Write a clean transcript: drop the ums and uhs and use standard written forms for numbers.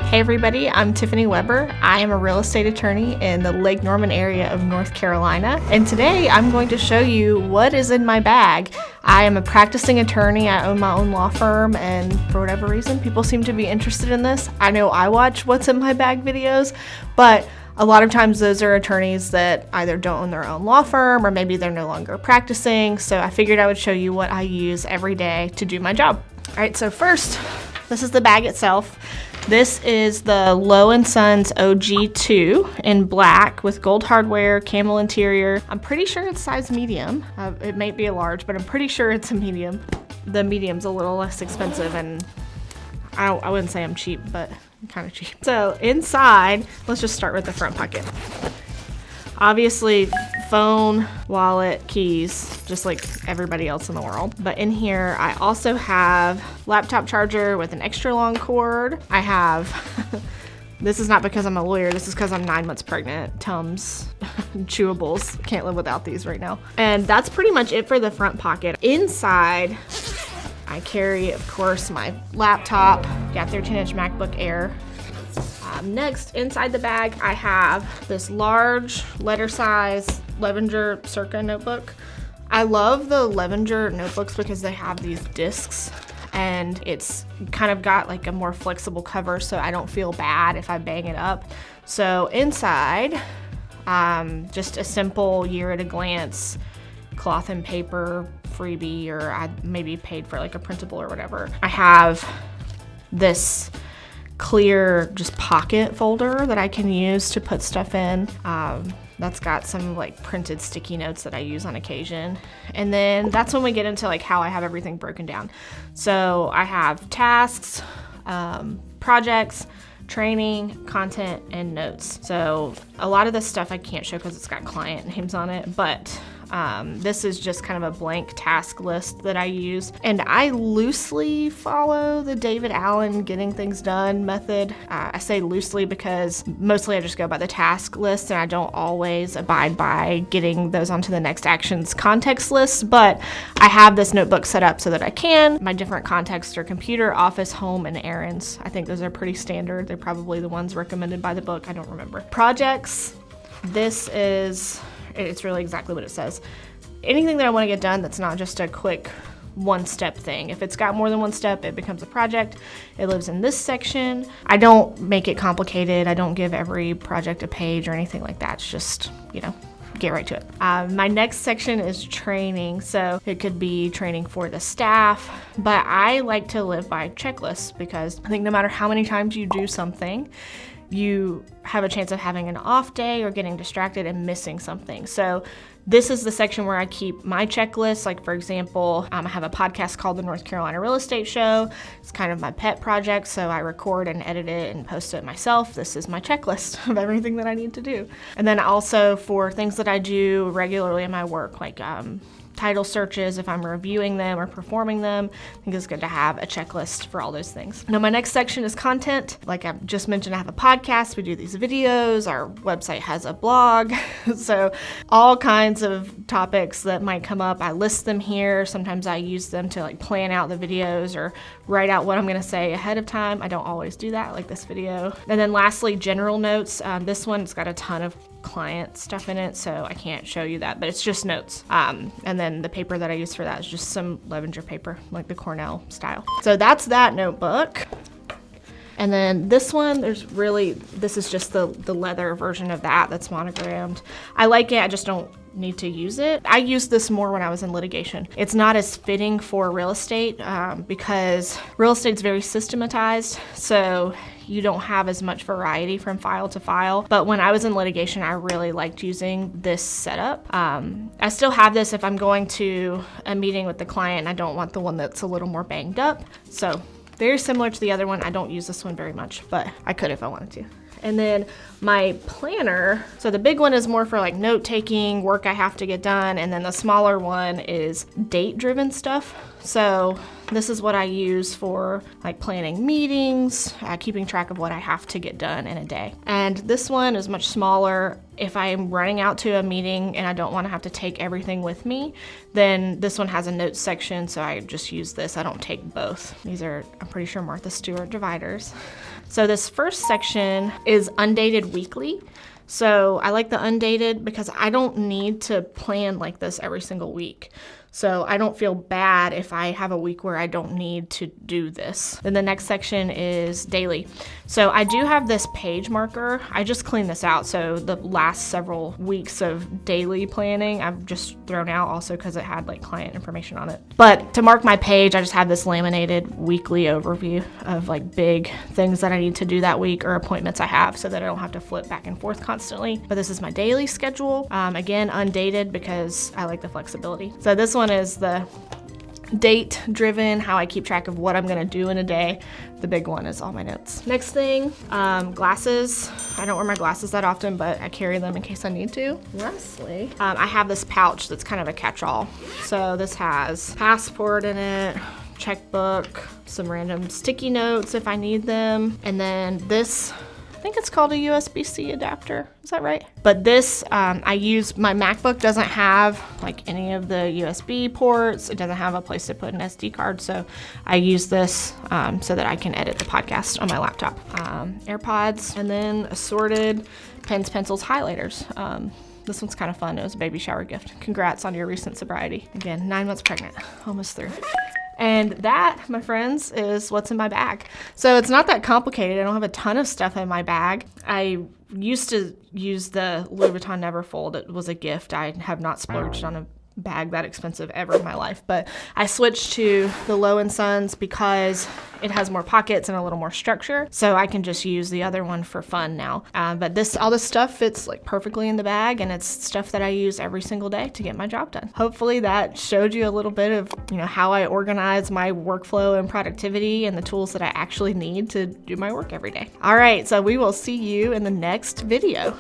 Hey everybody, I'm Tiffany Weber. I am a real estate attorney in the Lake Norman area of North Carolina, and today I'm going to show you what is in my bag. I am a practicing attorney. I own my own law firm, and for whatever reason, people seem to be interested in this. I know I watch what's in my bag videos, but a lot of times those are attorneys that either don't own their own law firm or maybe they're no longer practicing, so I figured I would show you what I use every day to do my job. All right, so first, this is the bag itself. This is the Low & Sons OG2 in black with gold hardware, camel interior. I'm pretty sure it's size medium. It might be a large, but I'm pretty sure it's a medium. The medium's a little less expensive, and I wouldn't say I'm cheap, but I'm kind of cheap. So inside, let's just start with the front pocket. Obviously, phone, wallet, keys, just like everybody else in the world. But in here, I also have laptop charger with an extra long cord. I have, this is not because I'm a lawyer, this is because I'm 9 months pregnant. Tums, chewables, can't live without these right now. And that's pretty much it for the front pocket. Inside, I carry, of course, my laptop, got 13-inch MacBook Air. Next, inside the bag, I have this large letter size Levenger Circa notebook. I love the Levenger notebooks because they have these discs and it's kind of got like a more flexible cover so I don't feel bad if I bang it up. So inside, just a simple year at a glance cloth and paper freebie, or I maybe paid for like a printable or whatever. I have this clear just pocket folder that I can use to put stuff in. That's got some like printed sticky notes that I use on occasion. And then that's when we get into like how I have everything broken down. So I have tasks, projects, training, content, and notes. So a lot of this stuff I can't show because it's got client names on it, but this is just kind of a blank task list that I use. And I loosely follow the David Allen getting things done method. I say loosely because mostly I just go by the task list and I don't always abide by getting those onto the next actions context list, but I have this notebook set up so that I can. My different contexts are computer, office, home, and errands. I think those are pretty standard. They're probably the ones recommended by the book. I don't remember. Projects. This is, it's really exactly what it says. Anything that I want to get done that's not just a quick one-step thing. If it's got more than one step, it becomes a project. It lives in this section. I don't make it complicated. I don't give every project a page or anything like that. It's just, get right to it. My next section is training. So it could be training for the staff, but I like to live by checklists because I think no matter how many times you do something, you have a chance of having an off day or getting distracted and missing something. So this is the section where I keep my checklist. Like for example, I have a podcast called the North Carolina Real Estate Show. It's kind of my pet project, so I record and edit it and post it myself. This is my checklist of everything that I need to do. And then also for things that I do regularly in my work, like title searches, if I'm reviewing them or performing them, I think it's good to have a checklist for all those things. Now my next section is content. Like I just mentioned, I have a podcast, we do these videos, our website has a blog, so all kinds of topics that might come up, I list them here. Sometimes I use them to like plan out the videos or write out what I'm gonna say ahead of time. I don't always do that, like this video. And then lastly, general notes. This one's got a ton of client stuff in it, so I can't show you that, but it's just notes. And then the paper that I use for that is just some Levenger paper, like the Cornell style. So that's that notebook. And then this one, this is just the leather version of that's monogrammed. I like it, I just don't need to use it. I used this more when I was in litigation. It's not as fitting for real estate because real estate's very systematized, so you don't have as much variety from file to file. But when I was in litigation, I really liked using this setup. I still have this if I'm going to a meeting with the client and I don't want the one that's a little more banged up. So very similar to the other one. I don't use this one very much, but I could if I wanted to. And then my planner, so the big one is more for like note taking, work I have to get done, and then the smaller one is date driven stuff. So this is what I use for like planning meetings, keeping track of what I have to get done in a day. And this one is much smaller. If I'm running out to a meeting and I don't want to have to take everything with me, then this one has a notes section, so I just use this. I don't take both. These are, I'm pretty sure, Martha Stewart dividers. So this first section is undated weekly. So I like the undated because I don't need to plan like this every single week. So I don't feel bad if I have a week where I don't need to do this. Then the next section is daily. So I do have this page marker. I just cleaned this out. So the last several weeks of daily planning, I've just thrown out also because it had like client information on it. But to mark my page, I just have this laminated weekly overview of like big things that I need to do that week or appointments I have so that I don't have to flip back and forth constantly. But this is my daily schedule. Again, undated because I like the flexibility. So this one is the date driven, how I keep track of what I'm gonna do in a day. The big one is all my notes. Next thing, glasses. I don't wear my glasses that often, but I carry them in case I need to. Lastly, I have this pouch that's kind of a catch-all. So this has passport in it, checkbook, some random sticky notes if I need them, and then this, I think it's called a USB-C adapter. Is that right? But this, I use, my MacBook doesn't have like any of the USB ports. It doesn't have a place to put an SD card. So I use this so that I can edit the podcast on my laptop. AirPods, and then assorted pens, pencils, highlighters. This one's kind of fun. It was a baby shower gift. Congrats on your recent sobriety. Again, 9 months pregnant, almost through. And that, my friends, is what's in my bag. So it's not that complicated. I don't have a ton of stuff in my bag. I used to use the Louis Vuitton Neverfold. It was a gift. I have not splurged on a bag that expensive ever in my life, but I switched to the Low & Sons because it has more pockets and a little more structure, so I can just use the other one for fun now. But all this stuff fits like perfectly in the bag, and it's stuff that I use every single day to get my job done. Hopefully that showed you a little bit of how I organize my workflow and productivity and the tools that I actually need to do my work every day. All right, so we will see you in the next video.